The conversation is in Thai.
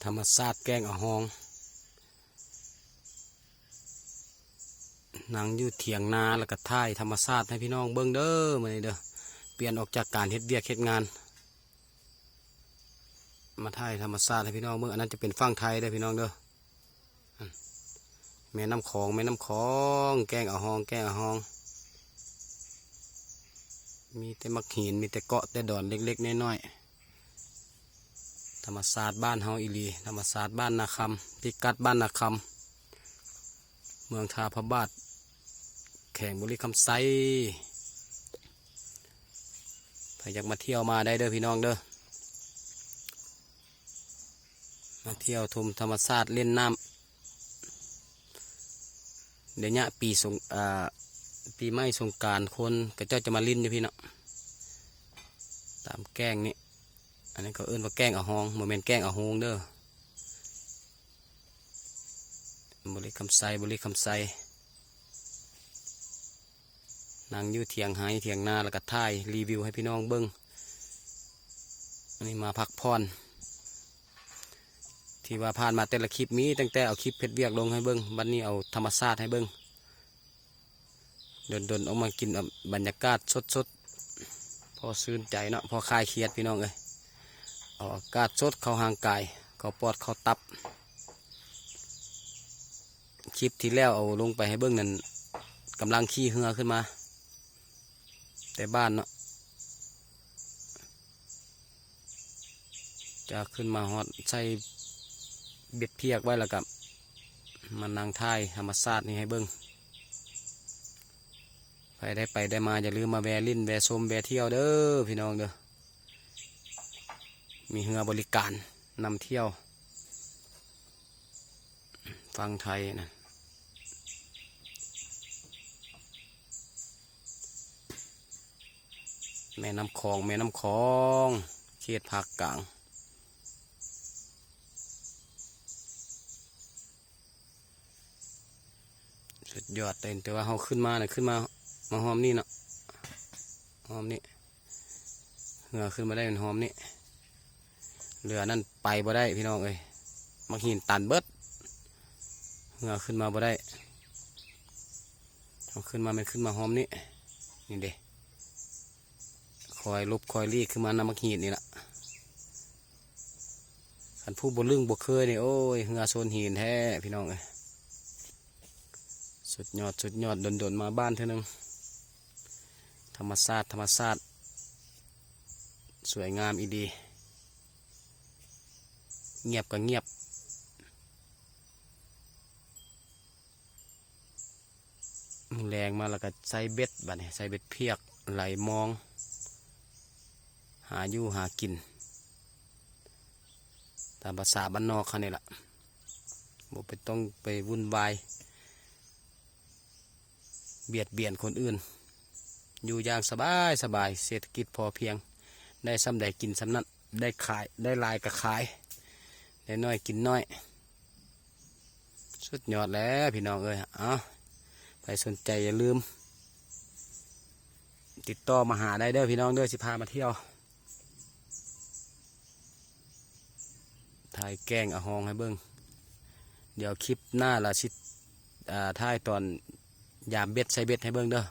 รรมชาติแกงอะฮองนั่งอยู่เถียงนาแล้วก็ถ่ายธรรมชาติให้พี่น้องเบิ่งเด้อมื้อนี้เด้อเปลี่ยนออกจากการเฮ็ดเวียกเฮ็ดงานมาถ่ายธรรมชาติให้พี่น้องเบิ่งอันนั้นจะเป็นฝั่งไทยเด้อพี่น้องเด้อแม่น้ำของแกงอะฮองมีแต่มักหินมีแต่เกาะแต่ดอนเล็กๆน้อยๆธรรมชาติบ้านเฮาอีหลีธรรมชาติบ้านนาคำพิกัดบ้านนาคำเมืองท่าพระบาทแข่งบุรีคำไซใครอยากมาเที่ยวมาได้เด้อพี่น้องเด้อมาเที่ยวชมธรรมชาติเล่นน้ำเดี๋ยวนี้ปีใหม่สงกรานต์คนก็เจ้าจะมาลิ้นอยู่พี่เนาะตามแกงนี่อันนี้ก็เอิ้นว่าแกงอะฮองโมเมนต์แกงอะฮงเด้อบุรีคำไซนั่งอยู่เถียงนาแล้วก็ถ่ายรีวิวให้พี่น้องเบิ้งอันนี้มาพักผ่อนที่ว่าผ่านมาแต่ละคลิปมีตั้งแต่เอาคลิปเพชรเวียกลงให้เบิ้งบัดนี้เอาธรรมชาติให้เบิ้งดนเอามากินบรรยากาศสดพอซื่นใจเนาะพอคลายเครียดพี่น้องเลยเอาอากาศสดเข้าห่างกายเข้าปอดเข้าตับคลิปที่แล้วเอาลงไปให้เบิ้งนั่นกำลังขี่เหือขึ้นมาแต่บ้านเนาะจะขึ้นมาฮอดใส่เบ็ดเพียกไว้แล้วกับมันนางท้ายธรรมชาตินี่ให้เบิ้งไปได้มาอย่าลืมมาแวะลิ้นแวะชมแวะเที่ยวเด้อพี่น้องเด้อมีเรือบริการนำเที่ยวฟังไทยนะแม่น้ำคองเขตภาคกลางสุดยอดเลยแต่ว่าเขาขึ้นมามาหอมนี่เนาะหอมนี่เหงื่อขึ้นมาได้เป็นหอมนี่เรือนั่นไปบ่ได้พี่น้องเอ้ยมักหินตันเบิดเหงื่อขึ้นมาบ่ได้เอาขึ้นมามันขึ้นมาหอมนี่เด้คอยลบคอยรีขึ้นมานำมักหินนี่แหละขันผู้บนลึงบกเคยนี่โอ้ยเหงื่อโซนหินแท้พี่น้องเอ้ยสุดยอดดนมาบ้านเท่านึงธรรมชาติสวยงามอีดีเงียบก็เงียบแรงมาแล้วก็ใส่เบ็ดบัดนี้ใส่เบ็ดเพียกไหลมองหาอยู่หากินตามภาษาบ้านนอกเขานี่แหละบ่ไปต้องไปวุ่นวายเบียดเบียนคนอื่นอยู่อย่างสบายเศรษฐกิจพอเพียงได้ซ้ำใดกินซ้ำนั้นได้ขายได้ลายก็ขายได้น้อยกินน้อยสุดยอดแล้วพี่น้องเอ้ยใครสนใจอย่าลืมติดต่อมาหาได้เด้อพี่น้องเด้อสิพามาเที่ยวถ่ายแกงอะฮองให้เบิ้งเดี๋ยวคลิปหน้าละถ่ายตอนยามเบ็ดใส่เบ็ดให้เบิ้งเด้อ